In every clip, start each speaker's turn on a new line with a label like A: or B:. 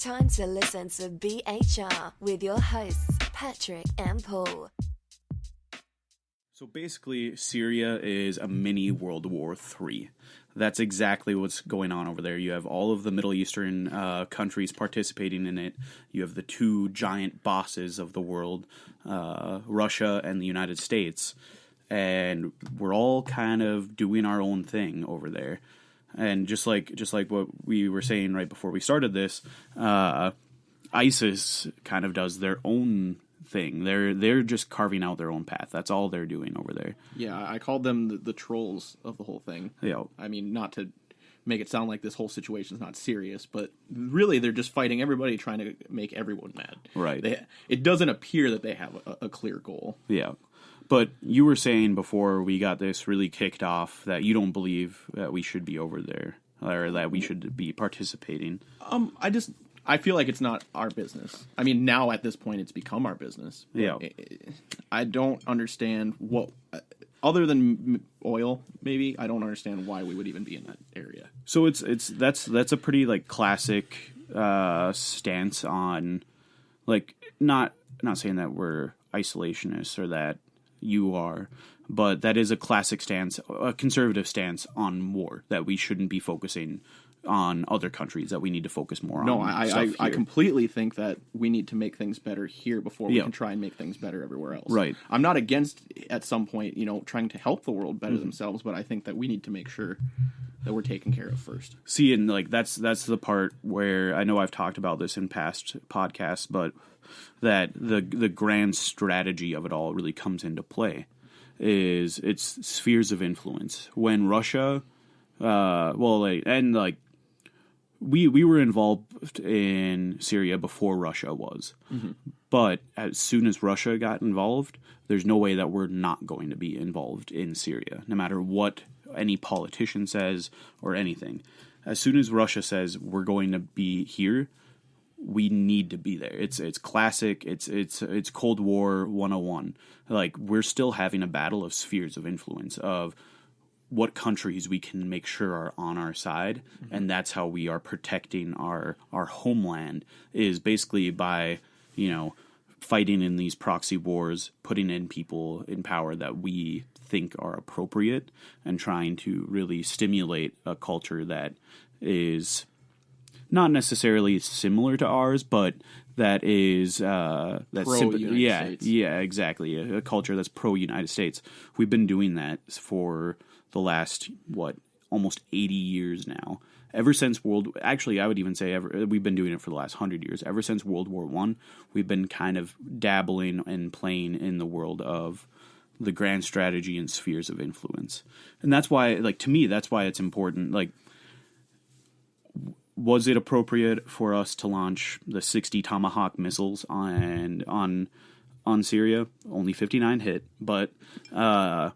A: time to listen to BHR with your hosts, Patrick and Paul.
B: So basically, Syria is a mini World War III. That's exactly what's going on over there. You have all of the Middle Eastern countries participating in it. You have the two giant bosses of the world, Russia and the United States. And we're all kind of doing our own thing over there. And just like what we were saying right before we started this, ISIS kind of does their own thing. They're just carving out their own path. That's all they're doing over there.
C: Yeah, I called them the trolls of the whole thing.
B: Yeah.
C: I mean, not to make it sound like this whole situation is not serious, but really they're just fighting everybody, trying to make everyone mad.
B: Right.
C: It doesn't appear that they have a clear goal.
B: Yeah. But you were saying before we got this really kicked off that you don't believe that we should be over there or that we should be participating.
C: I feel like it's not our business. I mean, now at this point, it's become our business.
B: Yeah.
C: I don't understand what, other than oil, maybe, I don't understand why we would even be in that area.
B: So that's a pretty like classic stance on, like, not saying that we're isolationists or that you are, but that is a classic stance, a conservative stance on war, that we shouldn't be focusing on other countries, that we need to focus more on.
C: No, I completely think that we need to make things better here before we can try and make things better everywhere else.
B: Right.
C: I'm not against, at some point, trying to help the world better themselves, but I think that we need to make sure that we're taken care of first.
B: See, and like that's the part where I know I've talked about this in past podcasts, but that the grand strategy of it all really comes into play is its spheres of influence. When Russia, we were involved in Syria before Russia was. Mm-hmm. But as soon as Russia got involved, there's no way that we're not going to be involved in Syria, no matter what any politician says or anything. As soon as Russia says we're going to be here, we need to be there. It's classic. It's Cold War 101. Like, we're still having a battle of spheres of influence of what countries we can make sure are on our side, and that's how we are protecting our homeland, is basically by, fighting in these proxy wars, putting in people in power that we think are appropriate, and trying to really stimulate a culture that is not necessarily similar to ours, but that is
C: pro-United States.
B: Yeah, exactly. A culture that's pro-United States. We've been doing that for the last, almost 80 years now. Ever since I would even say we've been doing it for the last 100 years. Ever since World War I, we've been kind of dabbling and playing in the world of the grand strategy and spheres of influence. And that's why, to me, that's why it's important. Was it appropriate for us to launch the 60 Tomahawk missiles on Syria? Only 59 hit, but I'm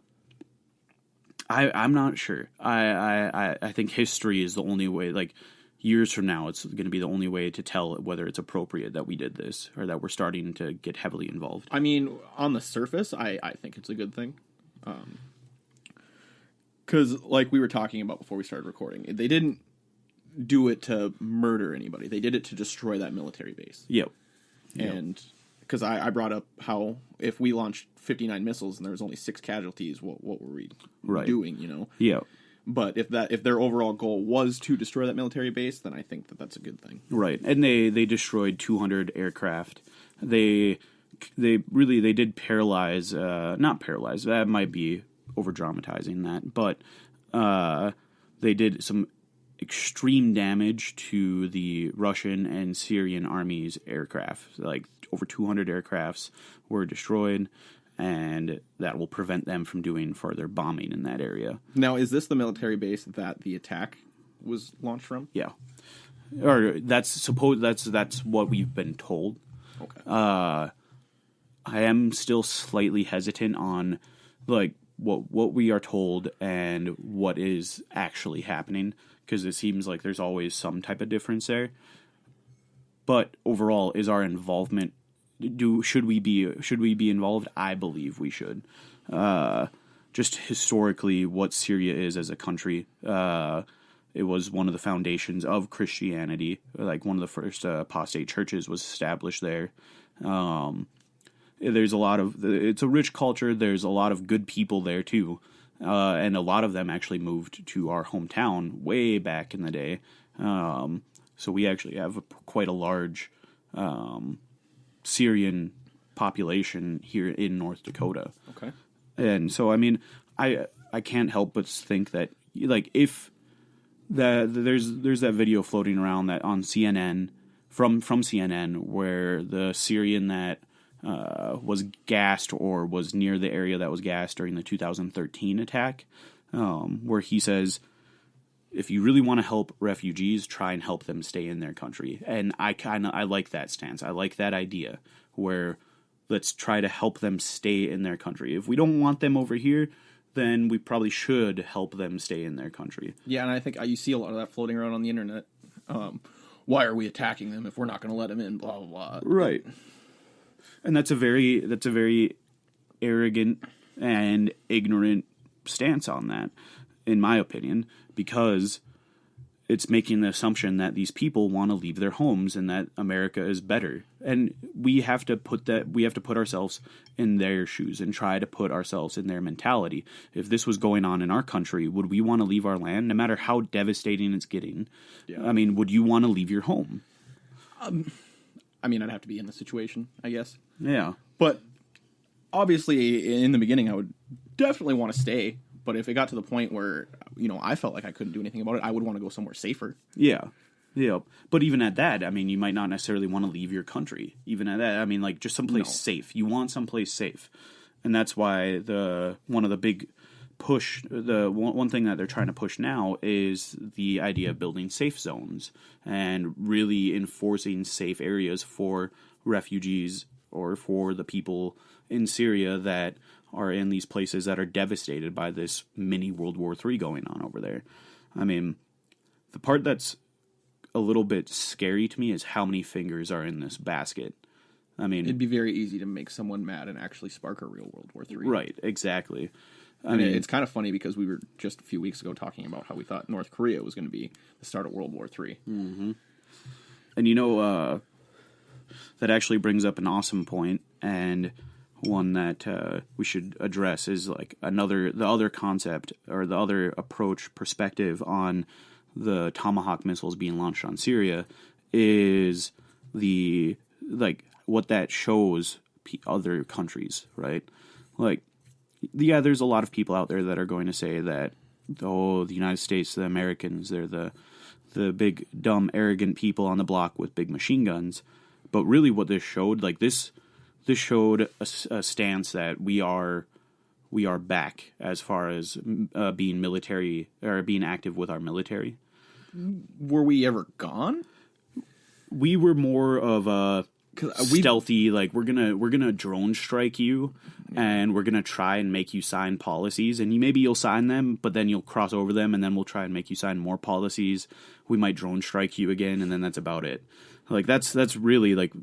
B: not sure. I think history is the only way. Years from now, it's going to be the only way to tell whether it's appropriate that we did this or that we're starting to get heavily involved.
C: I mean, on the surface, I think it's a good thing. Because, like we were talking about before we started recording, they didn't do it to murder anybody. They did it to destroy that military base.
B: Yep.
C: And because I brought up how if we launched 59 missiles and there was only 6 casualties, what were we doing,
B: Yeah.
C: But if their overall goal was to destroy that military base, then I think that that's a good thing.
B: Right. And they destroyed 200 aircraft. They did paralyze, not paralyze, that might be over dramatizing that, but they did some extreme damage to the Russian and Syrian army's aircraft. Over 200 aircrafts were destroyed, and that will prevent them from doing further bombing in that area.
C: Now, is this the military base that the attack was launched from?
B: Yeah. Or that's what we've been told.
C: Okay.
B: I am still slightly hesitant on what we are told and what is actually happening, because it seems like there's always some type of difference there. But overall, is our involvement, should we be involved? I believe we should. Just historically, what Syria is as a country, It was one of the foundations of Christianity. Like one of the first apostate churches was established there. There's a lot of, it's a rich culture. There's a lot of good people there too. And a lot of them actually moved to our hometown way back in the day. So we actually have quite a large Syrian population here in North Dakota.
C: Okay.
B: And so, I mean, I can't help but think that, like, if there's that video floating around that on CNN, from CNN, where the Syrian that was gassed or was near the area that was gassed during the 2013 attack, where he says, if you really want to help refugees, try and help them stay in their country. And I like that stance. I like that idea where let's try to help them stay in their country. If we don't want them over here, then we probably should help them stay in their country.
C: Yeah, and I think you see a lot of that floating around on the internet. Why are we attacking them if we're not going to let them in? Blah blah blah.
B: Right. And that's a very arrogant and ignorant stance on that, in my opinion, because it's making the assumption that these people want to leave their homes and that America is better. And we have to put ourselves in their shoes and try to put ourselves in their mentality. If this was going on in our country, would we want to leave our land, no matter how devastating it's getting? Yeah. I mean, would you want to leave your home?
C: I mean, I'd have to be in the situation, I guess.
B: Yeah.
C: But obviously, in the beginning, I would definitely want to stay. But if it got to the point where, I felt like I couldn't do anything about it, I would want to go somewhere safer.
B: Yeah. Yeah. But even at that, I mean, you might not necessarily want to leave your country. Even at that, I mean, like, just someplace safe. You want someplace safe. And that's why one of the big push, the one thing that they're trying to push now is the idea of building safe zones and really enforcing safe areas for refugees or for the people in Syria that are in these places that are devastated by this mini World War III going on over there. I mean, the part that's a little bit scary to me is how many fingers are in this basket. I mean,
C: it'd be very easy to make someone mad and actually spark a real World War III.
B: Right, exactly.
C: I mean, it's kind of funny because we were just a few weeks ago talking about how we thought North Korea was going to be the start of World War III.
B: Mm-hmm. And that actually brings up an awesome point, and one that we should address is like the other concept or the other perspective on the Tomahawk missiles being launched on Syria is what that shows other countries, right? Like, yeah, there's a lot of people out there that are going to say that, the United States, the Americans, they're the big, dumb, arrogant people on the block with big machine guns. But really what this showed, like this showed a stance that we are back as far as being military or being active with our military.
C: Were we ever gone?
B: We were more of a stealthy, like we're gonna drone strike you, and we're gonna try and make you sign policies, and maybe you'll sign them, but then you'll cross over them, and then we'll try and make you sign more policies. We might drone strike you again, and then that's about it. Like that's really, like,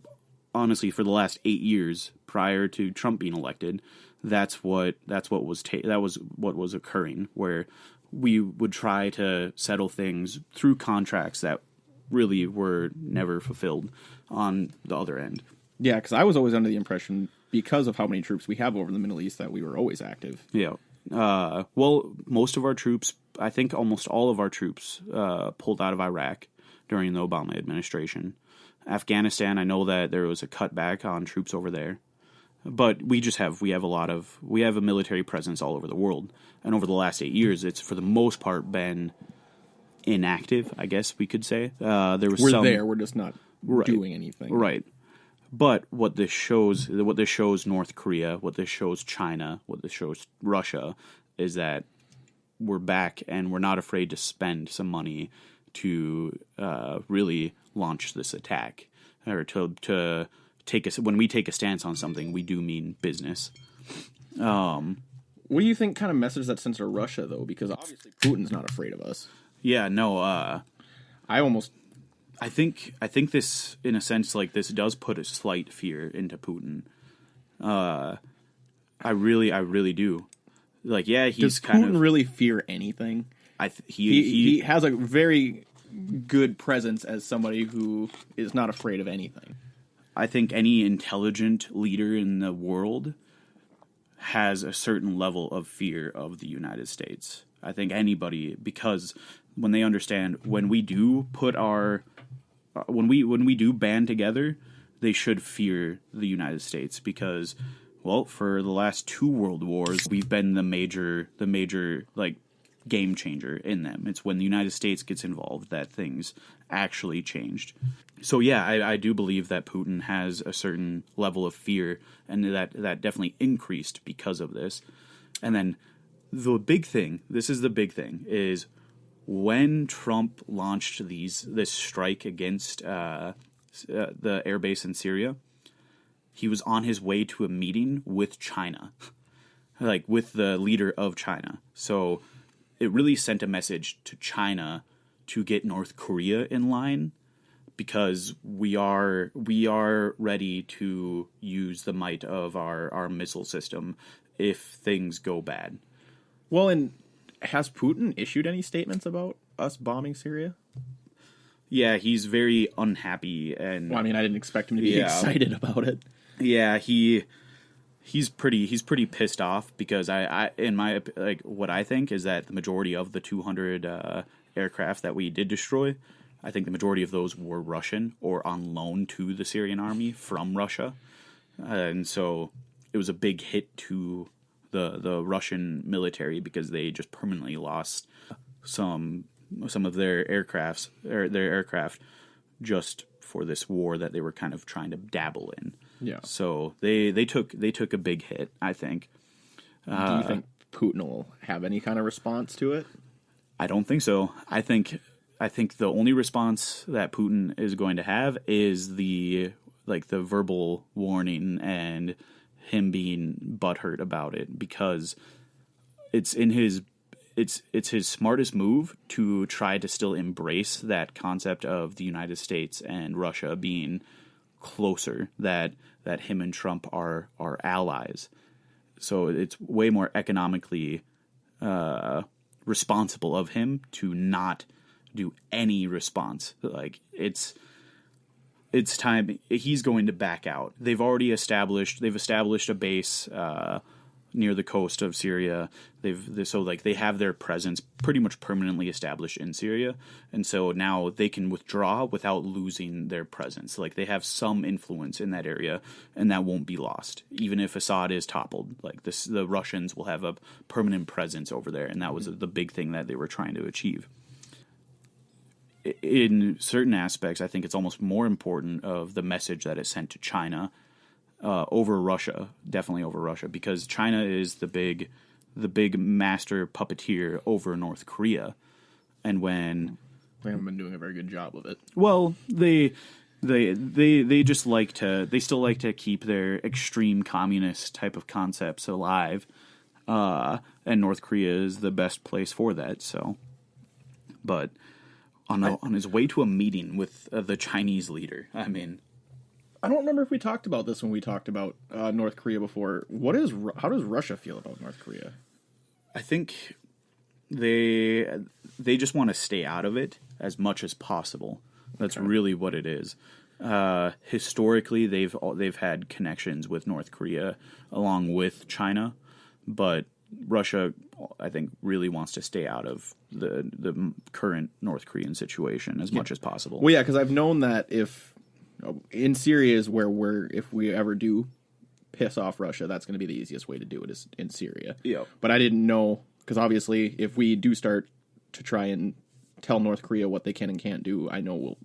B: honestly, for the last 8 years prior to Trump being elected, that was what was occurring, where we would try to settle things through contracts that really were never fulfilled on the other end.
C: Yeah, because I was always under the impression, because of how many troops we have over in the Middle East, that we were always active.
B: Yeah. Well, most of our troops, I think almost all of our troops, pulled out of Iraq during the Obama administration. Afghanistan, I know that there was a cutback on troops over there. But we have a military presence all over the world. And over the last 8 years, it's for the most part been inactive, I guess we could say.
C: We're just not doing anything.
B: Right. But what this shows North Korea, what this shows China, what this shows Russia, is that we're back and we're not afraid to spend some money to really launch this attack, or to take us. When we take a stance on something, we do mean business.
C: What do you think kind of messes that sense to Russia, though? Because obviously Putin's not afraid of us.
B: Yeah, no. I think this, in a sense, like, this does put a slight fear into Putin. I really do. Like, yeah, he's
C: Does Putin really fear anything? He has a very good presence as somebody who is not afraid of anything.
B: I think any intelligent leader in the world has a certain level of fear of the United States. I think anybody, because when they understand when we do put our when we do band together, they should fear the United States because, well, for the last 2 world wars, we've been the major like game changer in them. It's when the United States gets involved that things actually changed. So yeah, I do believe that Putin has a certain level of fear, and that definitely increased because of this. And then the big thing, this is the big thing, is when Trump launched this strike against the airbase in Syria, he was on his way to a meeting with China, like with the leader of China. So it really sent a message to China to get North Korea in line, because we are ready to use the might of our missile system if things go bad.
C: Well, and has Putin issued any statements about us bombing Syria?
B: Yeah, he's very unhappy, and
C: well, I mean, I didn't expect him to be excited about it.
B: Yeah, he's pretty pissed off because I in my like what I think is that the majority of the 200 aircraft that we did destroy, I think the majority of those were Russian or on loan to the Syrian army from Russia, and so it was a big hit to the Russian military because they just permanently lost some of their aircraft just for this war that they were kind of trying to dabble in.
C: Yeah.
B: So they took a big hit, I think.
C: Do you think Putin will have any kind of response to it?
B: I don't think so. I think the only response that Putin is going to have is the verbal warning and him being butthurt about it, because it's his smartest move to try to still embrace that concept of the United States and Russia being closer, that him and Trump are allies. So it's way more economically responsible of him to not do any response. Like it's time. He's going to back out. They've established a base near the coast of Syria. They have their presence pretty much permanently established in Syria, and so now they can withdraw without losing their presence. Like they have some influence in that area, and that won't be lost, even if Assad is toppled. Like the Russians will have a permanent presence over there, and that was the big thing that they were trying to achieve. In certain aspects, I think it's almost more important of the message that is sent to China over Russia, definitely over Russia, because China is the big master puppeteer over North Korea, and when
C: they haven't been doing a very good job of it.
B: Well, they just they still like to keep their extreme communist type of concepts alive, and North Korea is the best place for that. So, but on his way to a meeting with the Chinese leader, I mean,
C: I don't remember if we talked about this when we talked about North Korea before. How does Russia feel about North Korea?
B: I think they just want to stay out of it as much as possible. That's really what it is. Historically, they've had connections with North Korea along with China, but Russia, I think, really wants to stay out of the current North Korean situation as much as possible.
C: Well, yeah, because I've known that in Syria is where if we ever do piss off Russia, that's going to be the easiest way to do it is in Syria.
B: Yeah.
C: But I didn't know, because obviously if we do start to try and tell North Korea what they can and can't do, I know we'll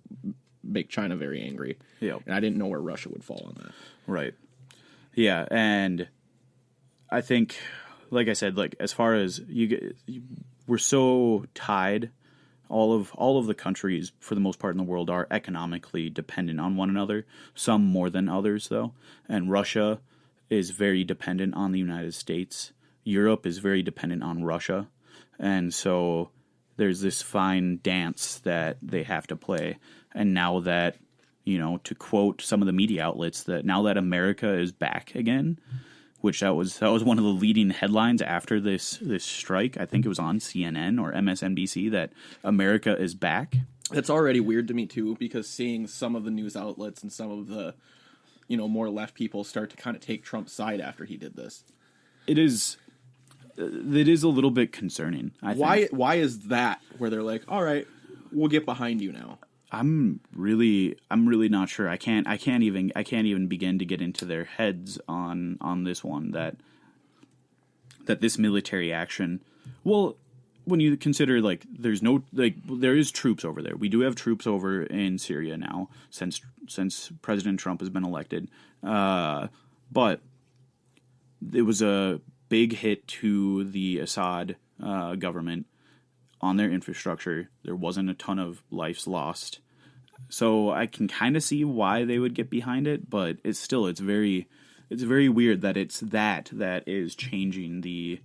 C: make China very angry.
B: Yeah.
C: And I didn't know where Russia would fall on that.
B: Right. Yeah, and I think, like I said, like as far as we're so tied. All of the countries, for the most part in the world, are economically dependent on one another. Some more than others, though. And Russia is very dependent on the United States. Europe is very dependent on Russia. And so there's this fine dance that they have to play. And now that, to quote some of the media outlets, that now that America is back again, which that was one of the leading headlines after this strike. I think it was on CNN or MSNBC that America is back.
C: It's already weird to me too, because seeing some of the news outlets and some of the, more left people start to kind of take Trump's side after he did this.
B: It is a little bit concerning. I think.
C: Why is that where they're like, all right, we'll get behind you now?
B: I'm really not sure. I can't even begin to get into their heads on this one that this military action. Well, when you consider there is troops over there. We do have troops over in Syria now since President Trump has been elected. But it was a big hit to the Assad government on their infrastructure. There wasn't a ton of lives lost. So I can kind of see why they would get behind it, but it's very weird that it's that is changing the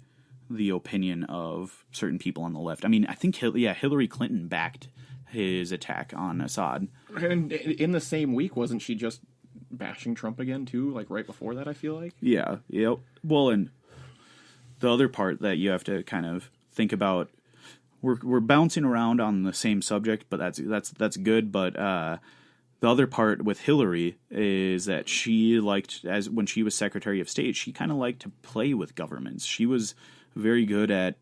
B: opinion of certain people on the left. I mean, I think Hillary Clinton backed his attack on Assad.
C: And in the same week, wasn't she just bashing Trump again too? Like right before that, I feel like.
B: Yeah. Yep. Well, and the other part that you have to kind of think about, we're bouncing around on the same subject, but that's good. But the other part with Hillary is that she liked, as when she was Secretary of State, she kind of liked to play with governments. She was very good at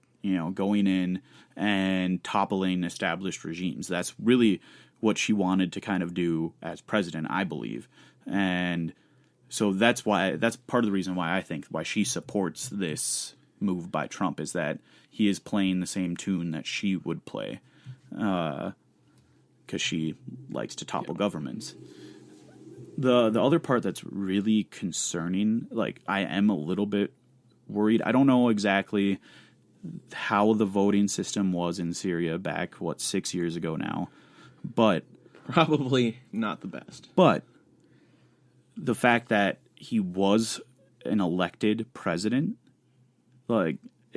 B: going in and toppling established regimes. That's really what she wanted to kind of do as president, I believe. And so that's part of the reason why I think why she supports this move by Trump is that he is playing the same tune that she would play, because she likes to topple governments. The other part that's really concerning, I am a little bit worried. I don't know exactly how the voting system was in Syria back 6 years ago now, but
C: probably not the best.
B: But the fact that he was an elected president,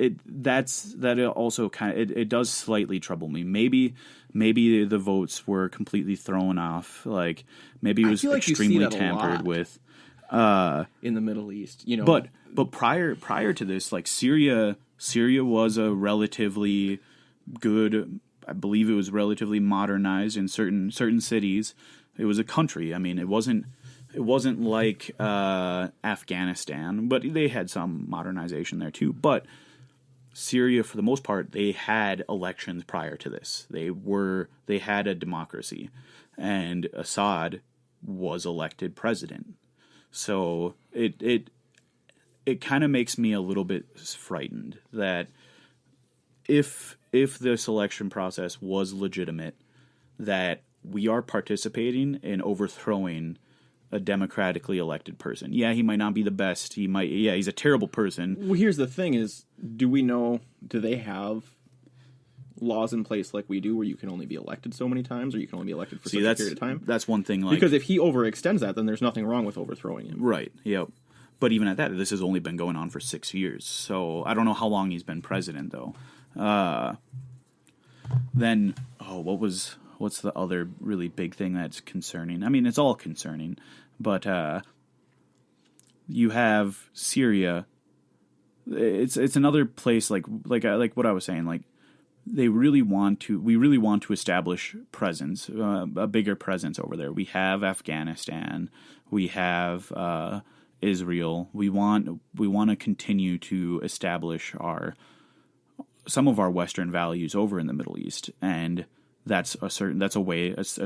B: it also kind of it does slightly trouble me. Maybe the votes were completely thrown off. Maybe it was extremely tampered with.
C: In the Middle East,
B: But prior to this, Syria was a relatively good. I believe it was relatively modernized in certain cities. It was a country. I mean, it wasn't like Afghanistan, but they had some modernization there too. But Syria, for the most part, they had elections prior to this. They had a democracy, and Assad was elected president. So it kind of makes me a little bit frightened that if this election process was legitimate, that we are participating in overthrowing a democratically elected person. Yeah, he might not be the best. He's a terrible person.
C: Well, here's the thing is, do they have laws in place like we do where you can only be elected so many times or you can only be elected for such a period of time?
B: That's one thing.
C: Because if he overextends that, then there's nothing wrong with overthrowing him.
B: Right, yep. But even at that, this has only been going on for 6 years. So I don't know how long he's been president, though. What's the other really big thing that's concerning? I mean, it's all concerning, but you have Syria. It's another place like what I was saying. We really want to establish presence, a bigger presence over there. We have Afghanistan, we have Israel. We want to continue to establish some of our Western values over in the Middle East, and that's a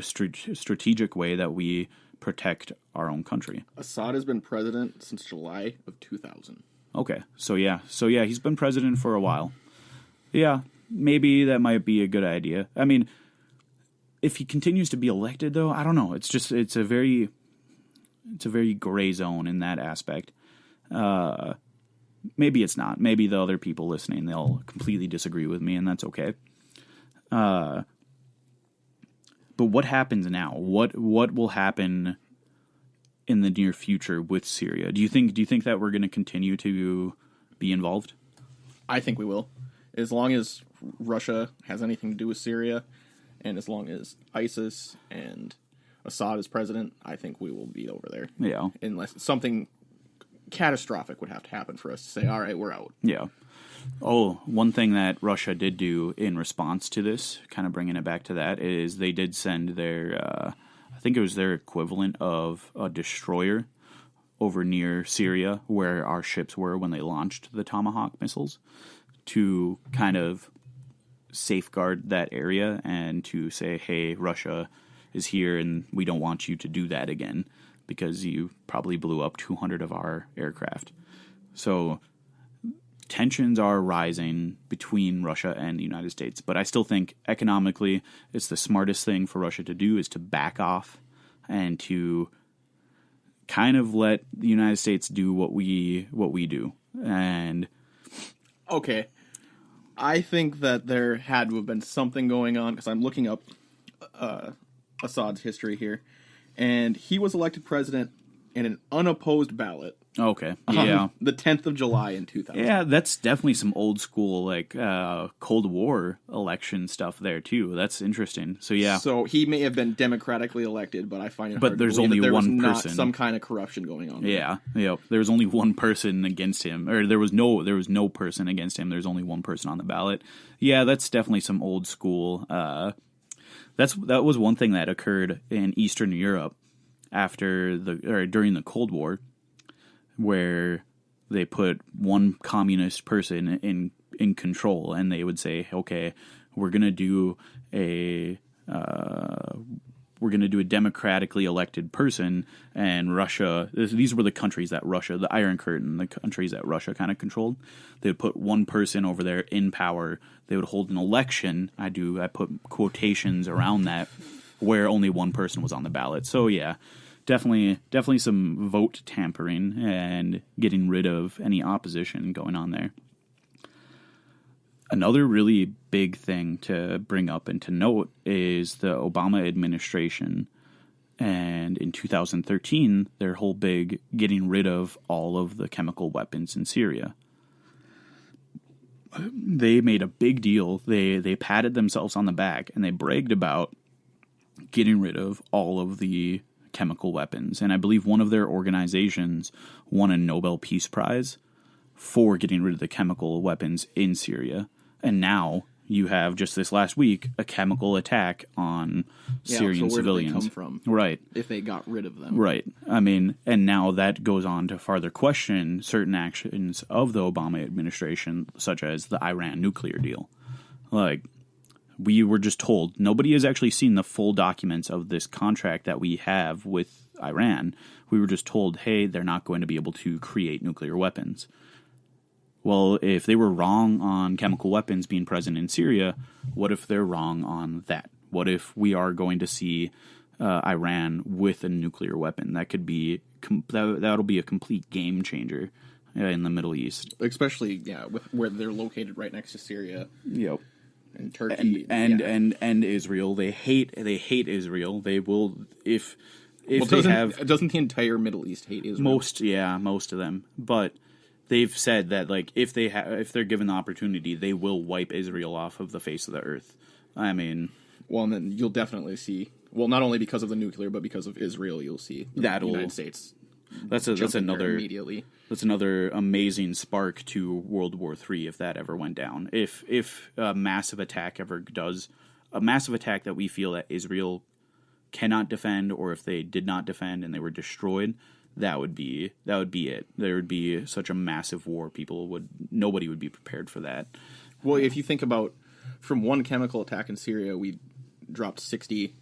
B: strategic way that we protect our own country.
C: Assad has been president since July of 2000.
B: Okay, so he's been president for a while. Yeah, maybe that might be a good idea. I mean, if he continues to be elected, though, I don't know. It's a very gray zone in that aspect. Maybe it's not. Maybe the other people listening, they'll completely disagree with me, and that's okay. But what happens now? What will happen in the near future with Syria? Do you think that we're going to continue to be involved?
C: I think we will. As long as Russia has anything to do with Syria, and as long as ISIS and Assad is president, I think we will be over there.
B: Yeah.
C: Unless something catastrophic would have to happen for us to say, all right, we're out.
B: Yeah. Oh, one thing that Russia did do in response to this, kind of bringing it back to that, is they did send their, I think it was their equivalent of a destroyer over near Syria, where our ships were when they launched the Tomahawk missiles, to kind of safeguard that area and to say, hey, Russia is here and we don't want you to do that again because you probably blew up 200 of our aircraft. So tensions are rising between Russia and the United States, but I still think economically it's the smartest thing for Russia to do is to back off and to kind of let the United States do what we do. And
C: okay, I think that there had to have been something going on, because I'm looking up Assad's history here, and he was elected president in an unopposed ballot.
B: Okay, yeah,
C: the 10th of July in 2000.
B: Yeah, that's definitely some old school like Cold War election stuff there too. That's interesting. So yeah,
C: so he may have been democratically elected, but I find it hard
B: there's
C: to believe
B: only
C: that there
B: one
C: was
B: person.
C: Not some kind of corruption going on.
B: Yeah, yeah. There was only one person against him, or there was no person against him. There's only one person on the ballot. Yeah, that's definitely some old school. That was one thing that occurred in Eastern Europe during the Cold War, where they put one communist person in control, and they would say, okay, we're gonna do a democratically elected person, and Russia. These were the countries that Russia, the Iron Curtain, the countries that Russia kind of controlled. They would put one person over there in power. They would hold an election. I put quotations around that, where only one person was on the ballot. So yeah. Definitely some vote tampering and getting rid of any opposition going on there. Another really big thing to bring up and to note is the Obama administration. And in 2013, their whole big getting rid of all of the chemical weapons in Syria. They made a big deal. They patted themselves on the back and they bragged about getting rid of all of the chemical weapons, and I believe one of their organizations won a Nobel Peace Prize for getting rid of the chemical weapons in Syria. And now you have, just this last week, a chemical attack on Syrian civilians.
C: Where did they come from?
B: Right.
C: If they got rid of them.
B: Right. I mean, and now that goes on to farther question certain actions of the Obama administration, such as the Iran nuclear deal. Like, we were just told, nobody has actually seen the full documents of this contract that we have with Iran. We were just told, hey, they're not going to be able to create nuclear weapons. Well, if they were wrong on chemical weapons being present in Syria, what if they're wrong on that? What if we are going to see Iran with a nuclear weapon? That could be that'll be a complete game changer in the Middle East,
C: especially with where they're located right next to Syria.
B: Yep.
C: And Turkey
B: and Israel. They hate Israel. They will if
C: doesn't the entire Middle East hate Israel?
B: Most of them. But they've said that like if they're given the opportunity, they will wipe Israel off of the face of the earth. I mean,
C: well, and then you'll definitely see. Well, not only because of the nuclear, but because of Israel, you'll see the United States. That's
B: another amazing spark to World War III if that ever went down. If a massive attack that we feel that Israel cannot defend, or if they did not defend and they were destroyed, that would be it. There would be such a massive war. Nobody would be prepared for that.
C: Well, if you think about, from one chemical attack in Syria, we dropped 60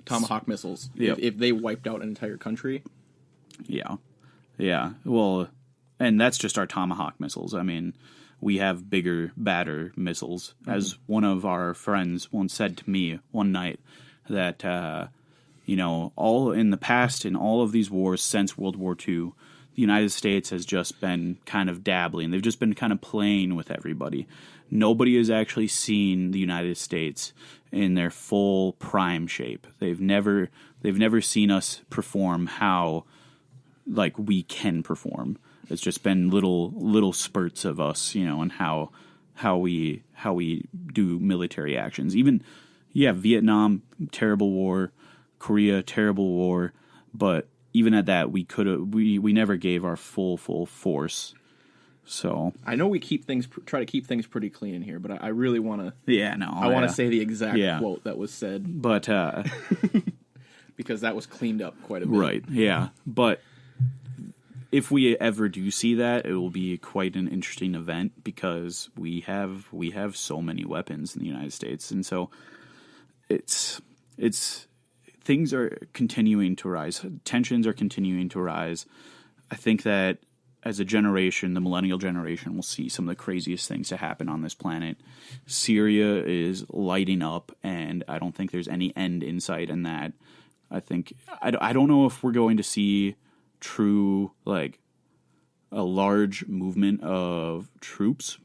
C: Tomahawk missiles.
B: Yep.
C: If they wiped out an entire country.
B: Yeah. Well, and that's just our Tomahawk missiles. I mean, we have bigger, badder missiles. Mm-hmm. As one of our friends once said to me one night, that all in the past, in all of these wars since World War II, the United States has just been kind of dabbling. They've just been kind of playing with everybody. Nobody has actually seen the United States in their full prime shape. They've never seen us perform how like we can perform. It's just been little spurts of us, and how we do military actions. Even Vietnam, terrible war, Korea, terrible war, but even at that, we never gave our full force. So
C: I know we try to keep things pretty clean in here, but I really want to.
B: Yeah, no,
C: I want to say the exact quote that was said,
B: but
C: because that was cleaned up quite a bit.
B: Right? Yeah, but if we ever do see that, it will be quite an interesting event because we have so many weapons in the United States, and so it's things are continuing to rise. Tensions are continuing to rise. I think that as a generation, the millennial generation will see some of the craziest things to happen on this planet. Syria is lighting up, and I don't think there's any end in sight in that. I think I don't know if we're going to see true, like, a large movement of troops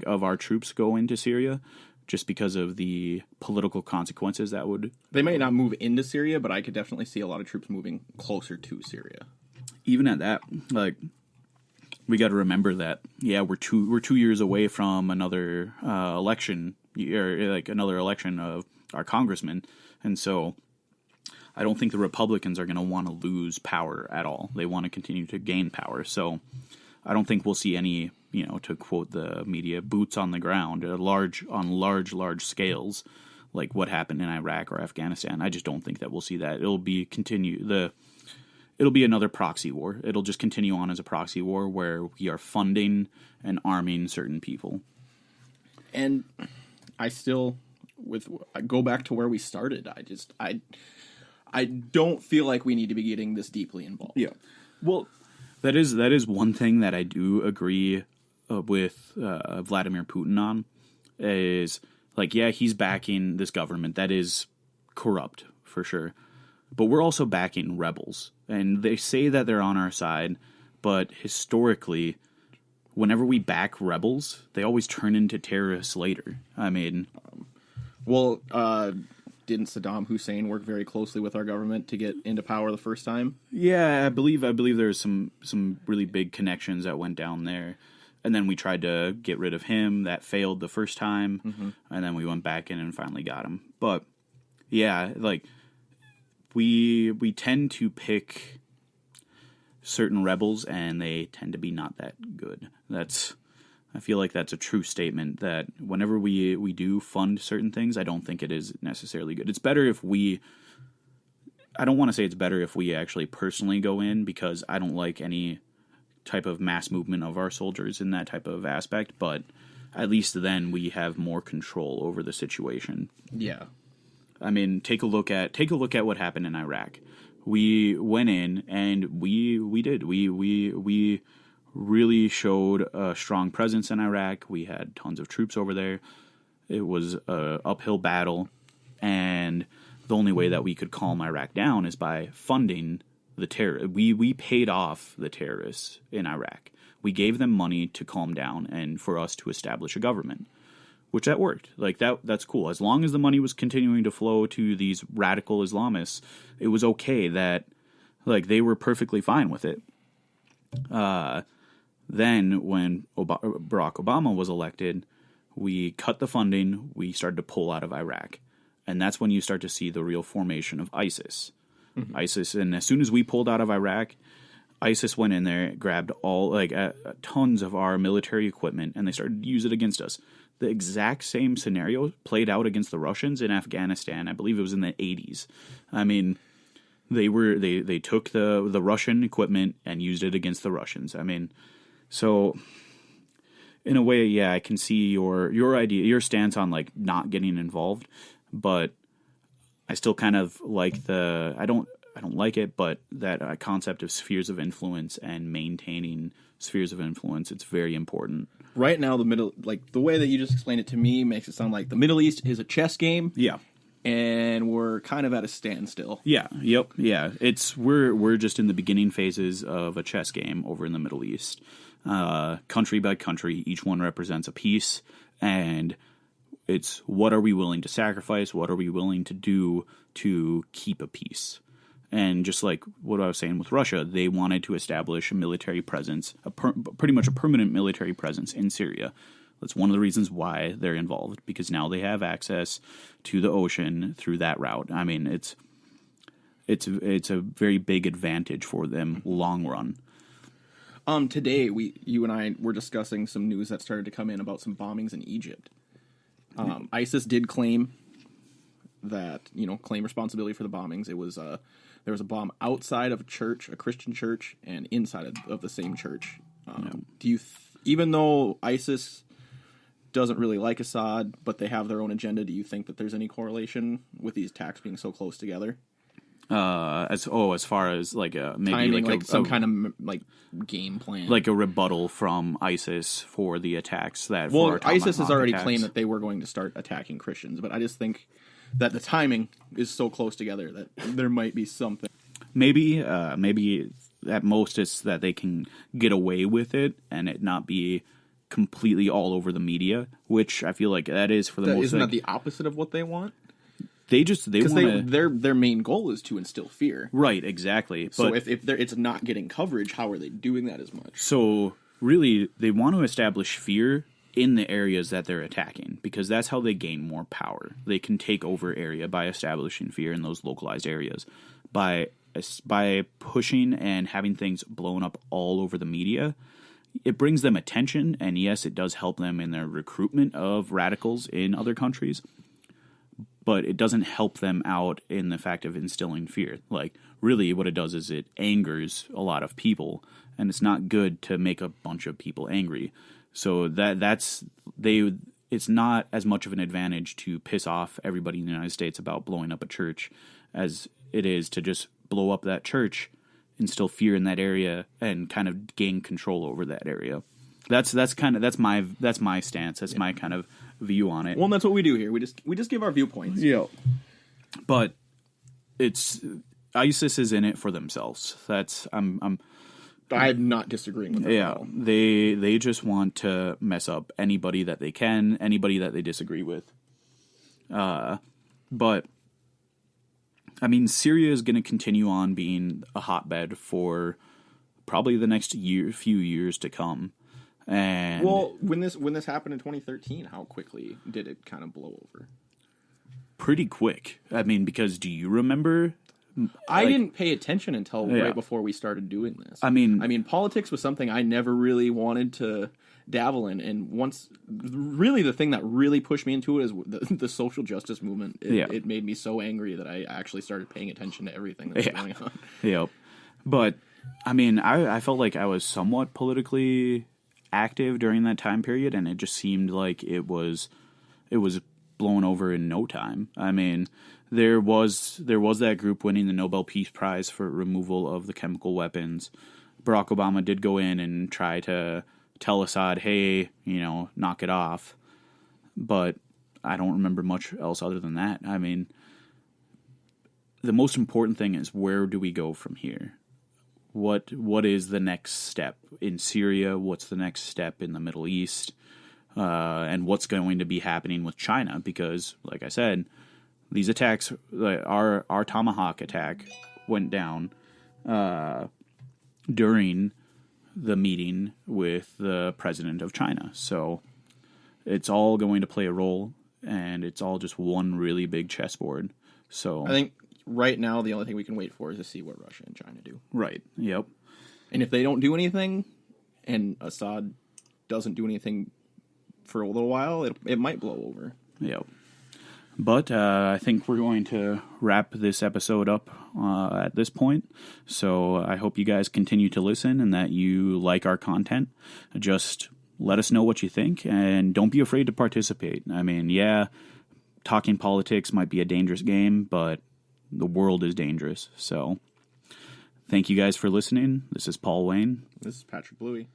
B: of our troops go into Syria, just because of the political consequences that would.
C: They may not move into Syria, but I could definitely see a lot of troops moving closer to Syria.
B: Even at that, like, we got to remember that, we're 2 years away from another election, or like another election of our congressman, and so I don't think the Republicans are going to want to lose power at all. They want to continue to gain power. So I don't think we'll see any, to quote the media, boots on the ground, large scales, like what happened in Iraq or Afghanistan. I just don't think that we'll see that. It'll be another proxy war. It'll just continue on as a proxy war where we are funding and arming certain people.
C: And I go back to where we started. I don't feel like we need to be getting this deeply involved.
B: Yeah. Well, that is one thing that I do agree with Vladimir Putin on, is like, he's backing this government that is corrupt for sure, but we're also backing rebels, and they say that they're on our side, but historically, whenever we back rebels, they always turn into terrorists later. I mean,
C: didn't Saddam Hussein work very closely with our government to get into power the first time?
B: Yeah, I believe there's some really big connections that went down there. And then we tried to get rid of him. That failed the first time. And then we went back in and finally got him. But yeah, like we tend to pick certain rebels and they tend to be not that good. I feel like that's a true statement, that whenever we do fund certain things, I don't think it is necessarily good. It's better if I don't want to say it's better if we actually personally go in, because I don't like any type of mass movement of our soldiers in that type of aspect, but at least then we have more control over the situation.
C: Yeah.
B: I mean, take a look at what happened in Iraq. We went in and we really showed a strong presence in Iraq. We had tons of troops over there. It was an uphill battle, and the only way that we could calm Iraq down is by funding the terror. We paid off the terrorists in Iraq. We gave them money to calm down and for us to establish a government, which that worked. Like that's cool. As long as the money was continuing to flow to these radical Islamists, it was okay. That, like, they were perfectly fine with it. Then when Barack Obama was elected, we cut the funding, we started to pull out of Iraq. And that's when you start to see the real formation of ISIS. Mm-hmm. And as soon as we pulled out of Iraq, ISIS went in there, grabbed tons of our military equipment, and they started to use it against us. The exact same scenario played out against the Russians in Afghanistan. I believe it was in the 80s. I mean, they took the Russian equipment and used it against the Russians. I mean, so in a way, I can see your idea, your stance on like not getting involved, but I still kind of like I don't like it, but that concept of spheres of influence and maintaining spheres of influence, it's very important.
C: Right now, the way that you just explained it to me makes it sound like the Middle East is a chess game. Yeah. And we're kind of at a standstill.
B: Yeah. Yep. Yeah. We're just in the beginning phases of a chess game over in the Middle East. Country by country, each one represents a piece, and it's what are we willing to sacrifice? What are we willing to do to keep a peace? And just like what I was saying with Russia, they wanted to establish a military presence, pretty much a permanent military presence in Syria. That's one of the reasons why they're involved, because now they have access to the ocean through that route. I mean, it's a very big advantage for them long run.
C: Today you and I were discussing some news that started to come in about some bombings in Egypt. ISIS did claim responsibility for the bombings. It was there was a bomb outside of a church, a Christian church, and inside of the same church. Do you, even though ISIS doesn't really like Assad, but they have their own agenda, do you think that there's any correlation with these attacks being so close together?
B: As far as like maybe
C: timing,
B: like
C: some kind of like game plan,
B: like a rebuttal from ISIS for the attacks that.
C: Well, ISIS has already claimed that they were going to start attacking Christians, but I just think that the timing is so close together that there might be something.
B: Maybe at most it's that they can get away with it and it not be completely all over the media, which I feel like that is for the most.
C: Isn't that the opposite of what they want?
B: They want
C: their main goal is to instill fear.
B: Right, exactly.
C: So if it's not getting coverage, how are they doing that as much?
B: So really, they want to establish fear in the areas that they're attacking, because that's how they gain more power. They can take over area by establishing fear in those localized areas. By pushing and having things blown up all over the media, it brings them attention, and yes, it does help them in their recruitment of radicals in other countries. But it doesn't help them out in the fact of instilling fear. Like, really, what it does is it angers a lot of people, and it's not good to make a bunch of people angry. So it's not as much of an advantage to piss off everybody in the United States about blowing up a church as it is to just blow up that church, instill fear in that area, and kind of gain control over that area. That's my stance. That's my kind of view on it.
C: Well, that's what we do here. We just give our viewpoints.
B: Yeah. But it's ISIS is in it for themselves. I'm
C: not disagreeing with that.
B: Yeah.
C: At all.
B: They just want to mess up anybody that they can, anybody that they disagree with. But I mean, Syria is going to continue on being a hotbed for probably the next few years to come. And
C: when this happened in 2013, how quickly did it kind of blow over?
B: Pretty quick. I mean, because do you remember?
C: I didn't pay attention until right before we started doing this.
B: I mean,
C: politics was something I never really wanted to dabble in, and really the thing that really pushed me into it is the social justice movement. It made me so angry that I actually started paying attention to everything that was going on.
B: Yep. But I mean, I felt like I was somewhat politically active during that time period, and it just seemed like it was blown over in no time. I mean, there was that group winning the Nobel Peace Prize for removal of the chemical weapons. Barack Obama did go in and try to tell Assad, hey, knock it off. But I don't remember much else other than that. I mean, the most important thing is, where do we go from here? What is the next step in Syria? What's the next step in the Middle East? And what's going to be happening with China? Because, like I said, these attacks, our Tomahawk attack went down during the meeting with the president of China. So it's all going to play a role, and it's all just one really big chessboard. So I
C: think right now the only thing we can wait for is to see what Russia and China do.
B: Right. Yep.
C: And if they don't do anything, and Assad doesn't do anything for a little while, it might blow over.
B: Yep. But I think we're going to wrap this episode up at this point. So I hope you guys continue to listen and that you like our content. Just let us know what you think, and don't be afraid to participate. I mean, talking politics might be a dangerous game, but the world is dangerous. So thank you guys for listening. This is Paul Wayne.
C: This is Patrick Bluey.